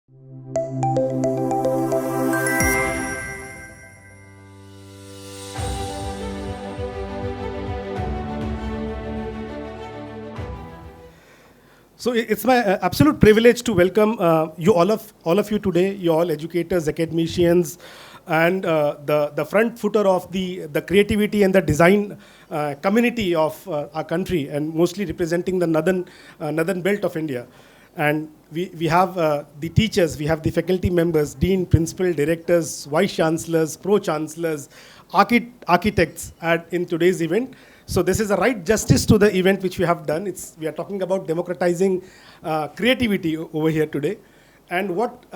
So it's my absolute privilege to welcome you all of you today. You all educators, academicians, and the front footer of the creativity and the design community of our country, and mostly representing the northern belt of India. And we have the teachers, we have the faculty members, dean, principal, directors, vice chancellors, pro chancellors, architects in today's event. So this is a right justice to the event which we have done. We are talking about democratizing creativity over here today. And what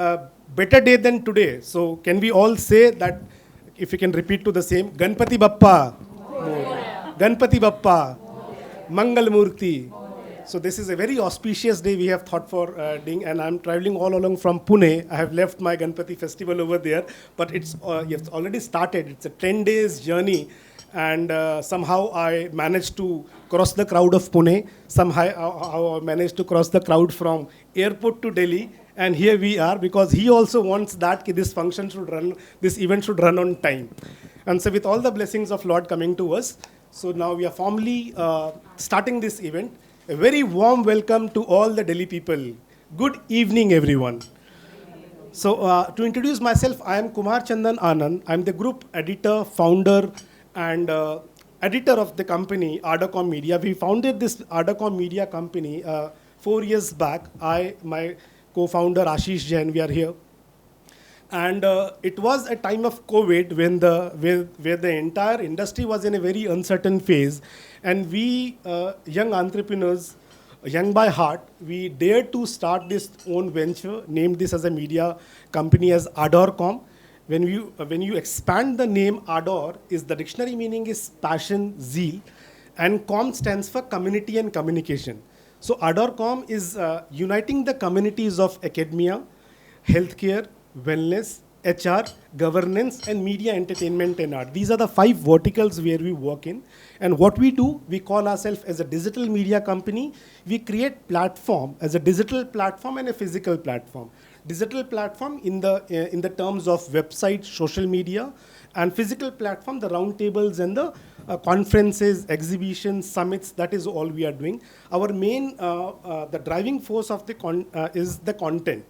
better day than today? So can we all say that, if we can repeat to the same, Ganpati Bappa, Ganpati Bappa, Mangal Murti. So this is a very auspicious day we have thought for doing, and I'm traveling all along from Pune. I have left my Ganpati festival over there, but it's already started. It's a 10 days journey. And somehow I managed to cross the crowd of Pune. Somehow I managed to cross the crowd from airport to Delhi. And here we are, because he also wants that this event should run on time. And so with all the blessings of Lord coming to us, so now we are formally starting this event. A very warm welcome to all the Delhi people. Good evening, everyone. So to introduce myself, I am Kumar Chandan Anand. I'm the group editor, founder, and editor of the company, ArdorComm Media. We founded this ArdorComm Media company 4 years back. My co-founder Ashish Jain, we are here. And it was a time of COVID when where the entire industry was in a very uncertain phase. And we, young entrepreneurs, young by heart, we dared to start this own venture, named this as a media company as ArdorComm. When you expand the name Ardor, the dictionary meaning is passion, zeal, and Com stands for community and communication. So ArdorComm is uniting the communities of academia, healthcare, wellness, HR, governance, and media, entertainment, and art. These are the 5 verticals where we work in. And what we do, we call ourselves as a digital media company. We create platform as a digital platform and a physical platform. Digital platform in the terms of websites, social media, and physical platform, the roundtables and the conferences, exhibitions, summits. That is all we are doing. Our main, the driving force of is the content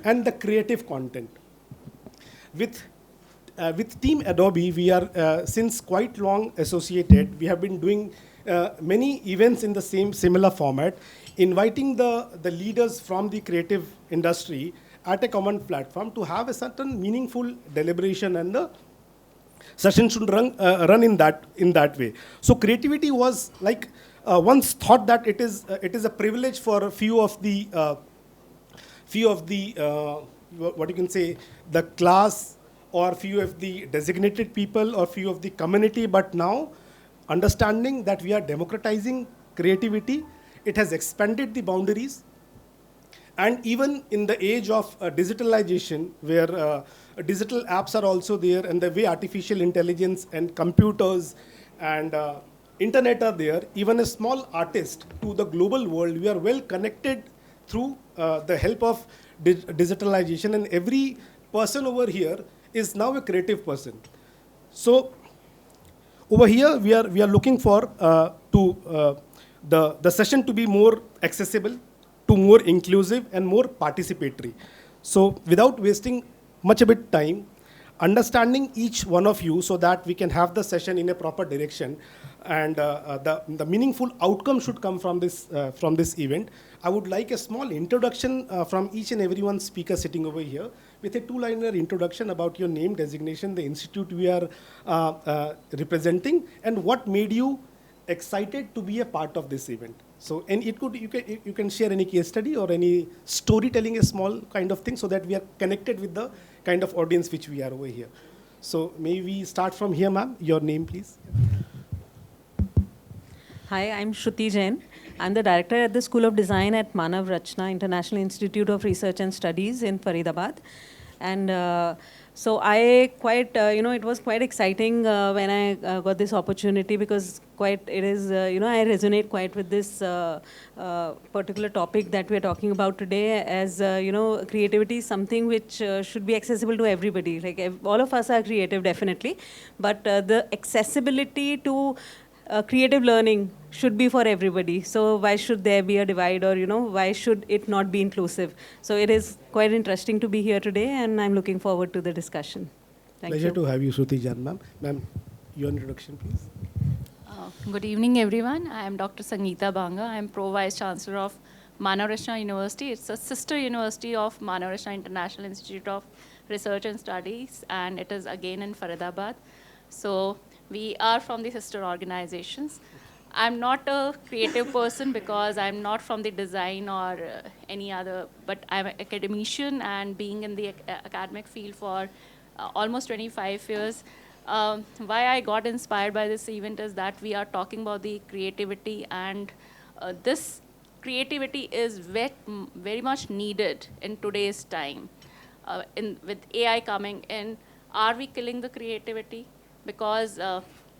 and the creative content. With Team Adobe, we are since quite long associated. We have been doing many events in the similar format, inviting the leaders from the creative industry at a common platform to have a certain meaningful deliberation, and the session should run in that way. So creativity was like once thought that it is a privilege for a few of the what you can say, the class, or few of the designated people, or few of the community. But now, understanding that we are democratizing creativity, it has expanded the boundaries. And even in the age of digitalization, where digital apps are also there, and the way artificial intelligence and computers and internet are there, even a small artist to the global world, we are well connected through the help of digitalization. And every person over here is now a creative person. So over here, we are looking for the session to be more accessible, to more inclusive, and more participatory. So without wasting much a bit time, understanding each one of you so that we can have the session in a proper direction, and the meaningful outcome should come from this event. I would like a small introduction from each and every one speaker sitting over here, with a 2-liner introduction about your name, designation, the institute we are representing, and what made you excited to be a part of this event. So, and you can share any case study or any storytelling, a small kind of thing, so that we are connected with the kind of audience which we are over here. So may we start from here, ma'am? Your name, please. Hi, I'm Shruti Jain. I'm the director at the School of Design at Manav Rachna International Institute of Research and Studies in Faridabad. And so I quite, it was quite exciting when I got this opportunity, because it is, I resonate quite with this particular topic that we're talking about today, as, creativity is something which should be accessible to everybody. Like, all of us are creative, definitely, but the accessibility to creative learning should be for everybody. So why should there be a divide, or why should it not be inclusive? So it is quite interesting to be here today, and I'm looking forward to the discussion. Thank Pleasure you. to have you, Shruti Jan, ma'am. Ma'am, your introduction, please. Good evening, everyone. I am Dr. Sangeeta Banga. I am Pro Vice Chancellor of Manav University. It's a sister university of Manav International Institute of Research and Studies, and it is again in Faridabad. So we are from the sister organizations. I'm not a creative person because I'm not from the design or any other, but I'm an academician, and being in the academic field for almost 25 years. Why I got inspired by this event is that we are talking about the creativity, and this creativity is very much needed in today's time. With AI coming in, are we killing the creativity? Because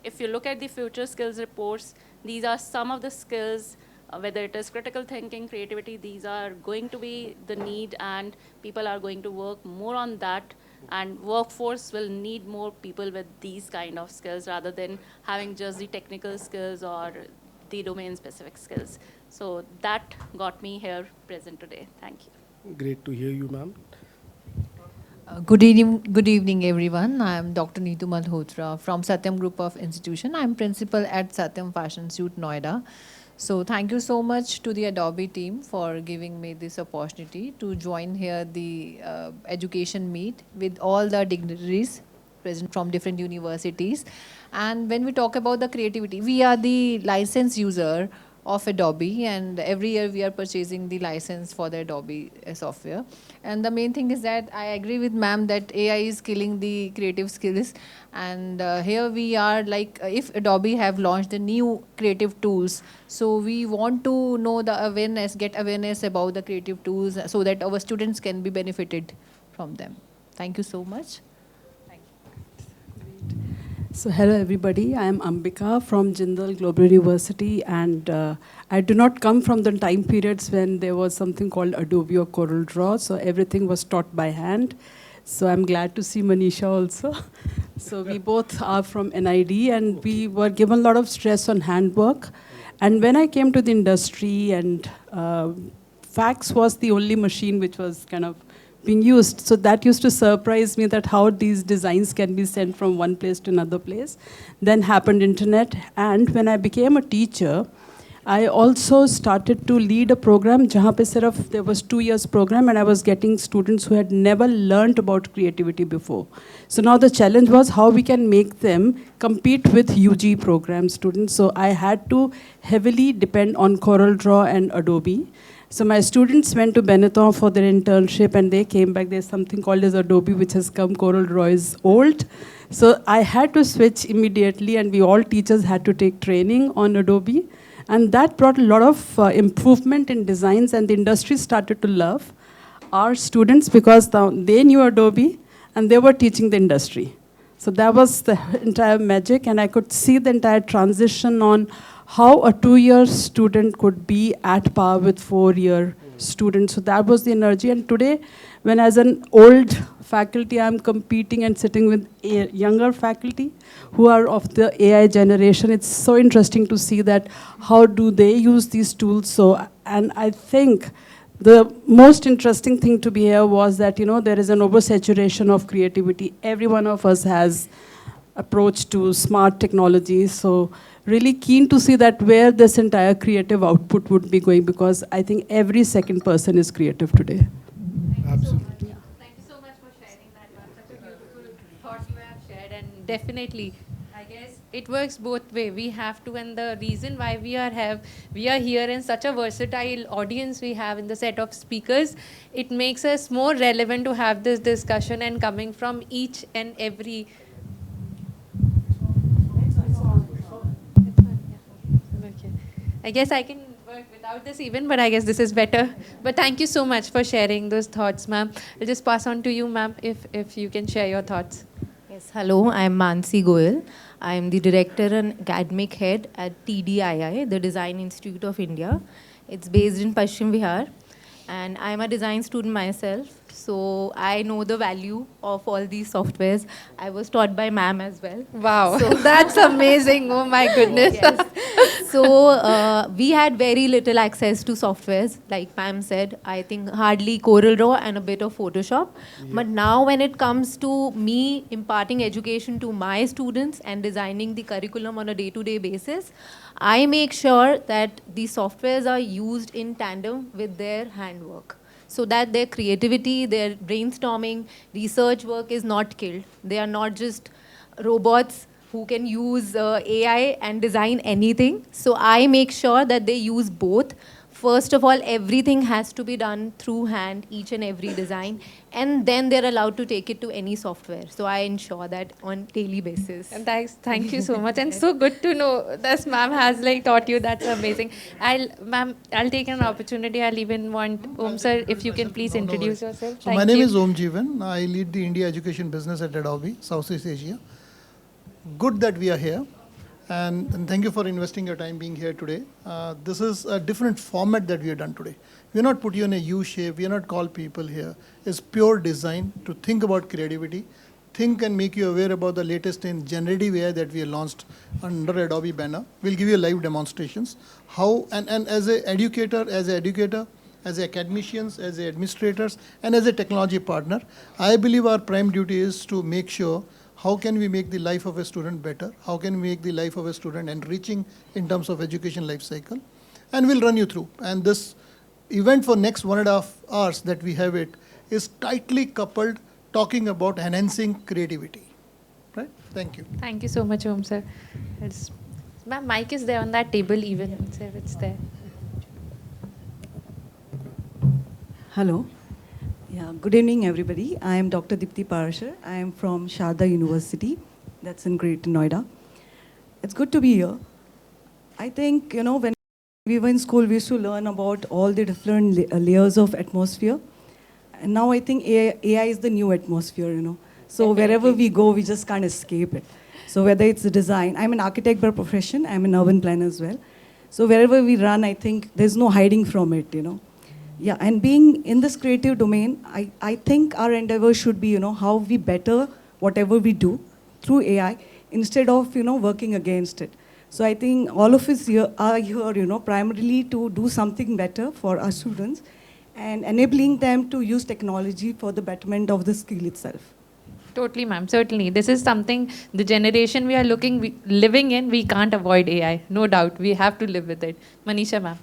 if you look at the future skills reports, these are some of the skills, whether it is critical thinking, creativity, these are going to be the need, and people are going to work more on that, and workforce will need more people with these kind of skills rather than having just the technical skills or the domain-specific skills. So that got me here present today. Thank you. Great to hear you, ma'am. Good evening, everyone. I am Dr. Neetu Malhotra from Satyam Group of Institution. I am principal at Satyam Fashion Suit, Noida. So thank you so much to the Adobe team for giving me this opportunity to join here the education meet with all the dignitaries present from different universities. And when we talk about the creativity, we are the license user of Adobe, and every year we are purchasing the license for the Adobe software. And the main thing is that I agree with ma'am that AI is killing the creative skills. And here we are, like, if Adobe have launched the new creative tools, so we want to know the awareness, get awareness about the creative tools so that our students can be benefited from them. Thank you so much. So hello everybody, I am Ambika from Jindal Global University, and I do not come from the time periods when there was something called Adobe or Corel Draw, so everything was taught by hand. So I'm glad to see Manisha also. So we both are from NID, and we were given a lot of stress on handwork. And when I came to the industry, and fax was the only machine which was kind of being used. So that used to surprise me, that how these designs can be sent from one place to another place. Then happened internet, and when I became a teacher, I also started to lead a program jahan pe sirf there was 2 years program, and I was getting students who had never learned about creativity before. So now the challenge was how we can make them compete with UG program students. So I had to heavily depend on Corel Draw and Adobe. So my students went to Benetton for their internship, and they came back. There's something called as Adobe, which has come. Corel Draw is old. So I had to switch immediately, and we all teachers had to take training on Adobe. And that brought a lot of improvement in designs, and the industry started to love our students because they knew Adobe, and they were teaching the industry. So that was the entire magic, and I could see the entire transition on how a 2-year student could be at par with 4-year students. So that was the energy. And today, when as an old faculty, I'm competing and sitting with younger faculty who are of the AI generation, it's so interesting to see that how do they use these tools. So, and I think the most interesting thing to be here was that, there is an oversaturation of creativity. Every one of us has approach to smart technology. So really keen to see that where this entire creative output would be going, because I think every second person is creative today. Absolutely. Thank you so much for sharing that one. Such a beautiful thought you have shared, and definitely, I guess it works both way. We have to, and the reason why we are here in such a versatile audience we have in the set of speakers, it makes us more relevant to have this discussion, and coming from each and every. I guess I can work work without this even, but I guess this is better. But thank you so much for sharing those thoughts, ma'am. I'll just pass on to you, ma'am, if you can share your thoughts. Yes, hello, I'm Mansi Goyal. I'm the director and academic head at TDII, the Design Institute of India. It's based in Paschim Vihar, and I'm a design student myself, so I know the value of all these softwares. I was taught by ma'am as well. Wow, So that's amazing. Oh my goodness. Yes. So we had very little access to softwares, like Pam said. I think hardly CorelDRAW and a bit of Photoshop. Yeah. But now when it comes to me imparting education to my students and designing the curriculum on a day-to-day basis, I make sure that the softwares are used in tandem with their handwork, so that their creativity, their brainstorming, research work is not killed. They are not just robots who can use AI and design anything. So I make sure that they use both. First of all, everything has to be done through hand, each and every design, and then they're allowed to take it to any software. So I ensure that on daily basis. And thank you so much. And so good to know this ma'am has like taught you. That's amazing. I'll take an opportunity. I'll even want Om sir, if you can please introduce yourself. So my name is Om Jeevan. I lead the India education business at Adobe, Southeast Asia. Good that we are here. And thank you for investing your time being here today. This is a different format that we have done today. We are not put you in a U shape. We are not call people here. It's pure design to think about creativity, think and make you aware about the latest in generative AI that we have launched under Adobe banner. We'll give you live demonstrations. How, and as an educator, as academicians, as administrators, and as a technology partner, I believe our prime duty is to make sure how can we make the life of a student better? How can we make the life of a student enriching in terms of education life cycle? And we'll run you through. And this event for next 1.5 hours that we have it is tightly coupled talking about enhancing creativity. Right? Thank you. Thank you so much, Om sir. Ma'am, mic is there on that table even. It's there. Hello. Yeah, good evening, everybody. I am Dr. Dipti Parashar. I am from Sharda University, that's in Greater Noida. It's good to be here. I think, when we were in school, we used to learn about all the different layers of atmosphere. And now I think AI is the new atmosphere, So wherever we go, we just can't escape it. So whether it's the design, I'm an architect by profession, I'm an urban planner as well. So wherever we run, I think there's no hiding from it, Yeah, and being in this creative domain, I think our endeavor should be, how we better whatever we do through AI instead of, working against it. So I think all of us here are here, primarily to do something better for our students and enabling them to use technology for the betterment of the skill itself. Totally, ma'am. Certainly. This is something, the generation we are living in, we can't avoid AI. No doubt. We have to live with it. Manisha, ma'am.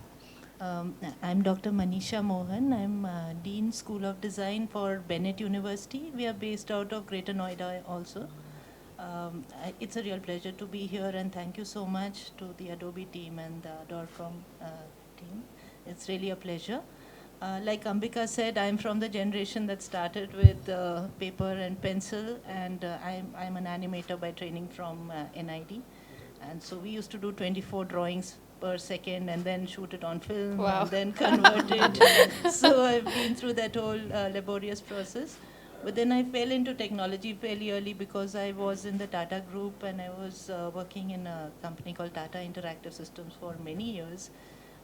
I'm Dr. Manisha Mohan. I'm Dean School of Design for Bennett University. We are based out of Greater Noida also. It's a real pleasure to be here, and thank you so much to the Adobe team and the ArdorComm team. It's really a pleasure. Like Ambika said, I'm from the generation that started with paper and pencil, and I'm an animator by training from NID. And so we used to do 24 drawings per second and then shoot it on film. Wow. And then convert it. So I've been through that whole laborious process. But then I fell into technology fairly early because I was in the Tata group and I was working in a company called Tata Interactive Systems for many years.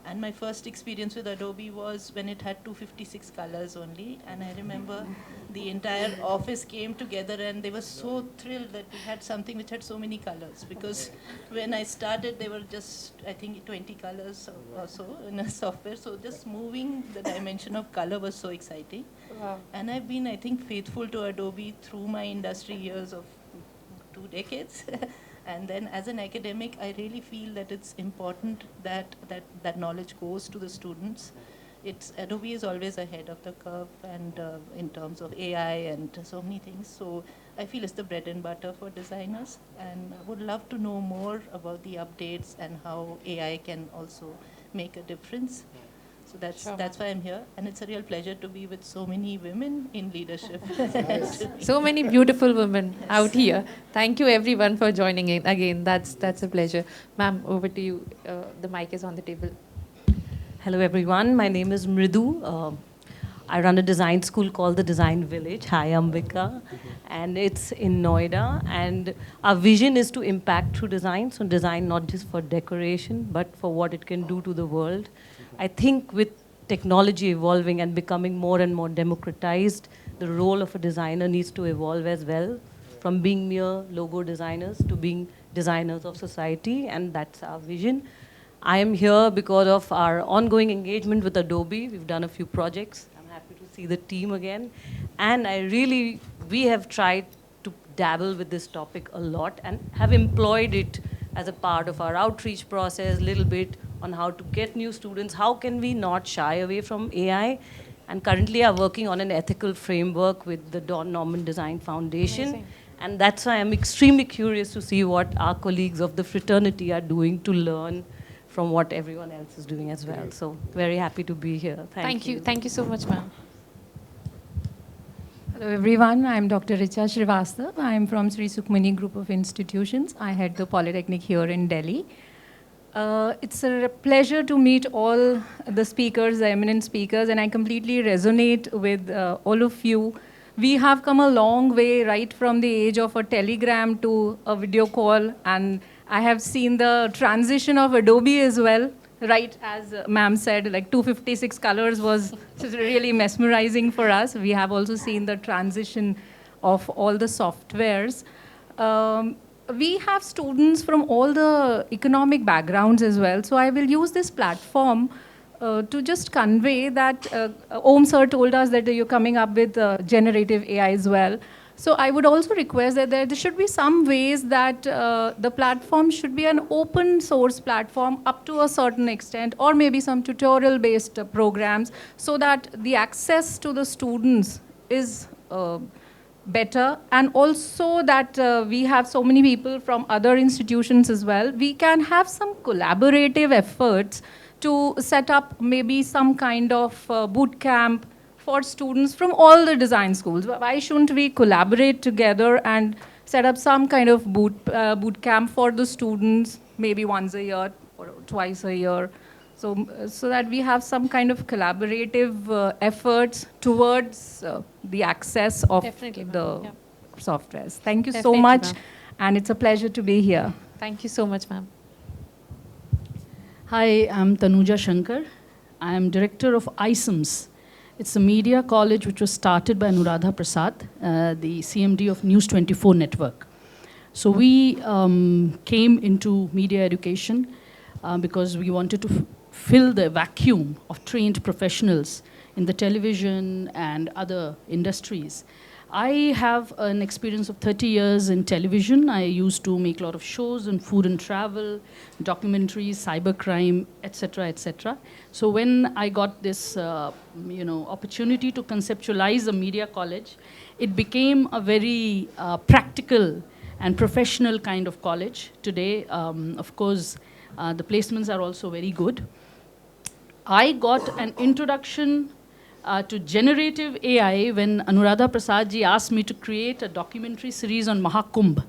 And my first experience with Adobe was when it had 256 colors only. And I remember the entire office came together and they were so thrilled that we had something which had so many colors. Because when I started, there were just, I think, 20 colors or so in a software. So just moving the dimension of color was so exciting. Wow. And I've been, I think, faithful to Adobe through my industry years of 2 decades. And then as an academic, I really feel that it's important that knowledge goes to the students. Adobe is always ahead of the curve and in terms of AI and so many things. So I feel it's the bread and butter for designers. And I would love to know more about the updates and how AI can also make a difference. So that's why I'm here, and it's a real pleasure to be with so many women in leadership. So many beautiful women out here. Thank you everyone for joining in. Again, that's a pleasure. Ma'am, over to you. The mic is on the table. Hello, everyone. My name is Mridu. I run a design school called the Design Village. Hi, Ambika. And it's in Noida. And our vision is to impact through design. So design not just for decoration, but for what it can do to the world. I think with technology evolving and becoming more and more democratized, the role of a designer needs to evolve as well, from being mere logo designers to being designers of society, and that's our vision. I am here because of our ongoing engagement with Adobe. We've done a few projects. I'm happy to see the team again. And we have tried to dabble with this topic a lot and have employed it as a part of our outreach process, a little bit on how to get new students. How can we not shy away from AI? And currently are working on an ethical framework with the Don Norman Design Foundation. Amazing. And that's why I'm extremely curious to see what our colleagues of the fraternity are doing to learn from what everyone else is doing as well. So very happy to be here. Thank you. Thank you so much, ma'am. Hello everyone, I'm Dr. Richa Srivastav. I'm from Sri Sukhmani Group of Institutions. I head the Polytechnic here in Delhi. It's a pleasure to meet all the speakers, the eminent speakers, and I completely resonate with all of you. We have come a long way right from the age of a telegram to a video call, and I have seen the transition of Adobe as well, right as ma'am said, like 256 colors was really mesmerizing for us. We have also seen the transition of all the softwares. We have students from all the economic backgrounds as well, so I will use this platform to just convey that Om sir told us that you're coming up with generative AI as well. So I would also request that there should be some ways that the platform should be an open source platform up to a certain extent, or maybe some tutorial-based programs, so that the access to the students is better, and also that we have so many people from other institutions as well. We can have some collaborative efforts to set up maybe some kind of boot camp for students from all the design schools. Why shouldn't we collaborate together and set up some kind of boot camp for the students, maybe once a year or twice a year, so that we have some kind of collaborative efforts towards the access of the softwares. Thank you so much, and it's a pleasure to be here. Thank you so much, ma'am. Hi, I'm Tanuja Shankar. I am director of ISIMS. It's a media college which was started by Anuradha Prasad, the CMD of News 24 network. So we came into media education because we wanted to fill the vacuum of trained professionals in the television and other industries. I have an experience of 30 years in television. I used to make a lot of shows on food and travel, documentaries, cybercrime, etc., etc. So when I got this, opportunity to conceptualize a media college, it became a very practical and professional kind of college. Today, of course, the placements are also very good. I got an introduction to generative AI when Anuradha Prasad ji asked me to create a documentary series on Mahakumbh.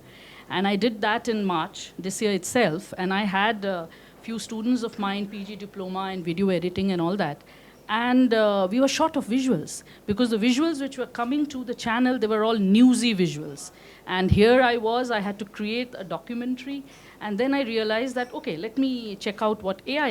And I did that in March this year itself. And I had a few students of mine, PG diploma in video editing and all that. And we were short of visuals, because the visuals which were coming to the channel, they were all newsy visuals. And here I had to create a documentary. And then I realized that, okay, let me check out what AI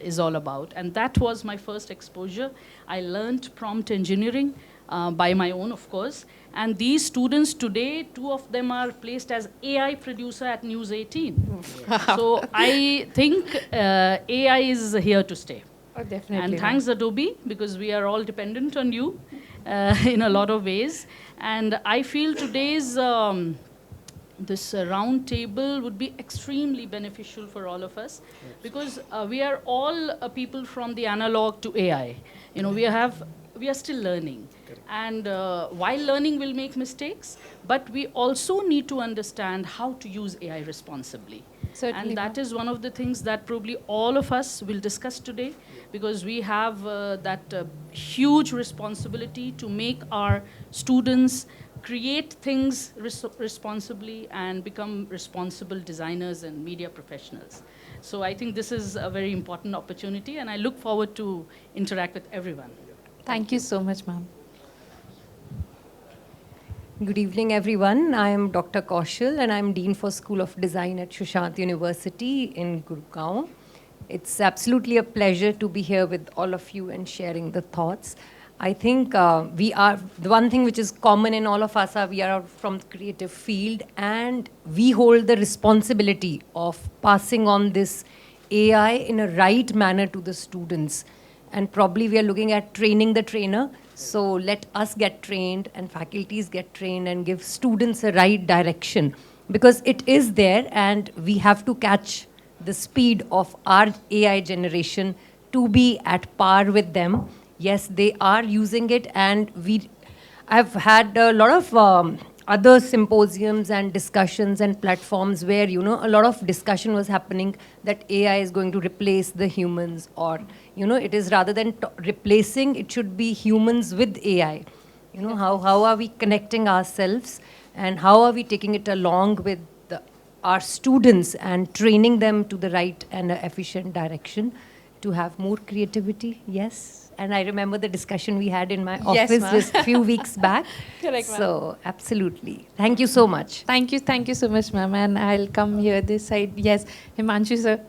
is all about. And that was my first exposure. I learned prompt engineering by my own, of course. And these students today, 2 of them are placed as AI producer at News 18. So I think AI is here to stay. Oh, definitely. And thanks Adobe, because we are all dependent on you in a lot of ways. And I feel today's this round table would be extremely beneficial for all of us, because we are all people from the analog to AI. We are still learning. And while learning, we'll make mistakes, but we also need to understand how to use AI responsibly. Certainly. And that is one of the things that probably all of us will discuss today, because we have that huge responsibility to make our students create things responsibly and become responsible designers and media professionals. So I think this is a very important opportunity, and I look forward to interact with everyone. Thank you so much, ma'am. Good evening, everyone. I am Dr. Kaushal, and I'm Dean for School of Design at Sushant University in Gurgaon. It's absolutely a pleasure to be here with all of you and sharing the thoughts. I think the one thing which is common in all of us we are from the creative field, and we hold the responsibility of passing on this AI in a right manner to the students. And probably we are looking at training the trainer. So let us get trained and faculties get trained and give students a right direction, because it is there and we have to catch the speed of our AI generation to be at par with them. Yes, they are using it, and I've had a lot of other symposiums and discussions and platforms where, a lot of discussion was happening that AI is going to replace the humans, or, it is rather than replacing, it should be humans with AI. How are we connecting ourselves, and how are we taking it along with our students and training them to the right and efficient direction to have more creativity? Yes. And I remember the discussion we had in my office just a few weeks back. Correct, so, absolutely. Thank you so much. Thank you so much, ma'am. And I'll come here this side. Yes, Himanshu sir,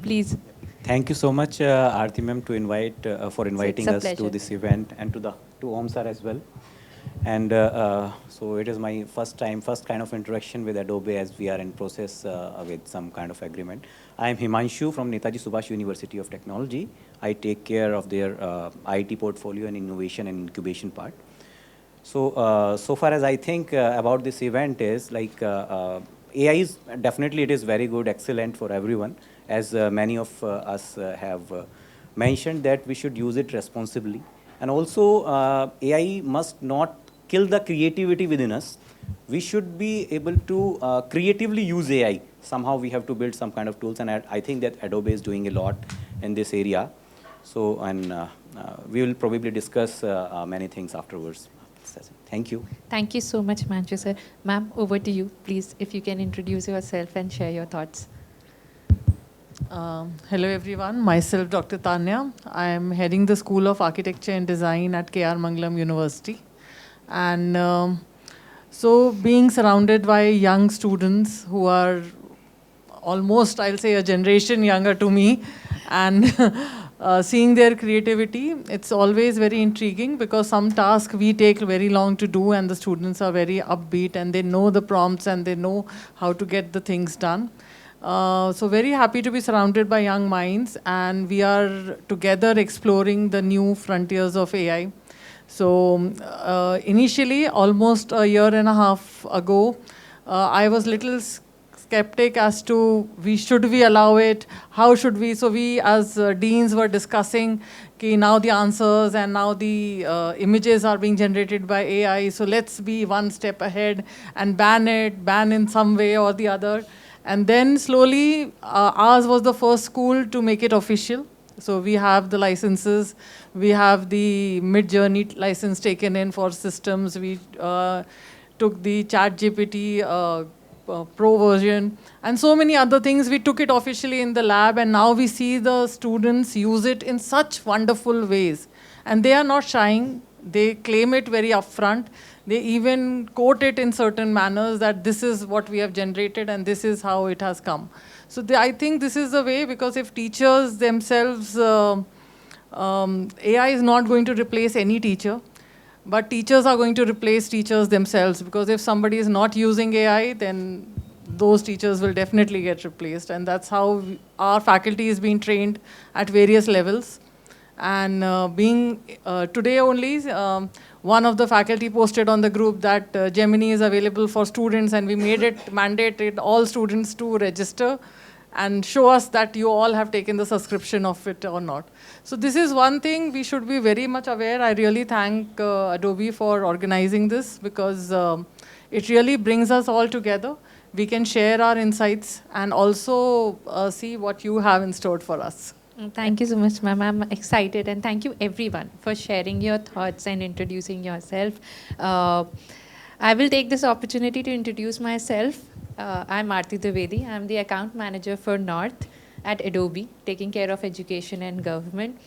please. Thank you so much, Aarti ma'am, for inviting us to this event, and to Om sir as well. And so it is my first kind of interaction with Adobe, as we are in process with some kind of agreement. I am Himanshu from Netaji Subhash University of Technology. I take care of their IT portfolio and innovation and incubation part. So, so far as I think about this event is like AI is definitely, it is very good, excellent for everyone, as many of us have mentioned that we should use it responsibly. And also AI must not kill the creativity within us. We should be able to creatively use AI. Somehow we have to build some kind of tools, and I think that Adobe is doing a lot in this area. So, and we will probably discuss many things afterwards. Thank you. Thank you so much, Himanshu sir. Ma'am, over to you, please, if you can introduce yourself and share your thoughts. Hello everyone, myself Dr. Tanya. I am heading the School of Architecture and Design at K.R. Mangalam University. And so being surrounded by young students who are almost, I'll say, a generation younger to me, and seeing their creativity, it's always very intriguing, because some tasks we take very long to do and the students are very upbeat and they know the prompts and they know how to get the things done. So very happy to be surrounded by young minds, and we are together exploring the new frontiers of AI. So initially, almost a year and a half ago, I was little skeptic as to should we allow it, how should we? So we as deans were discussing, okay, now the answers and now the images are being generated by AI, so let's be one step ahead and ban in some way or the other. And then slowly, ours was the first school to make it official. So we have the licenses, we have the Mid-Journey license taken in for systems, we took the ChatGPT Pro version, and so many other things. We took it officially in the lab, and now we see the students use it in such wonderful ways. And they are not shying, they claim it very upfront. They even quote it in certain manners that this is what we have generated and this is how it has come. So I think this is the way, because if teachers themselves, AI is not going to replace any teacher, but teachers are going to replace teachers themselves, because if somebody is not using AI, then those teachers will definitely get replaced. And that's how our faculty is being trained at various levels. And today only, one of the faculty posted on the group that Gemini is available for students, and we made it mandated all students to register and show us that you all have taken the subscription of it or not. So this is one thing we should be very much aware. I really thank Adobe for organizing this, because it really brings us all together. We can share our insights and also see what you have in store for us. Thank you so much, ma'am. I'm excited, and thank you everyone for sharing your thoughts and introducing yourself. I will take this opportunity to introduce myself. I'm Aarti Dwivedi. I'm the account manager for North. at Adobe, taking care of education and government.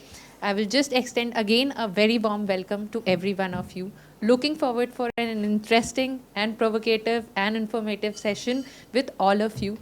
I will just extend again a very warm welcome to every one of you. Looking forward for an interesting and provocative and informative session with all of you.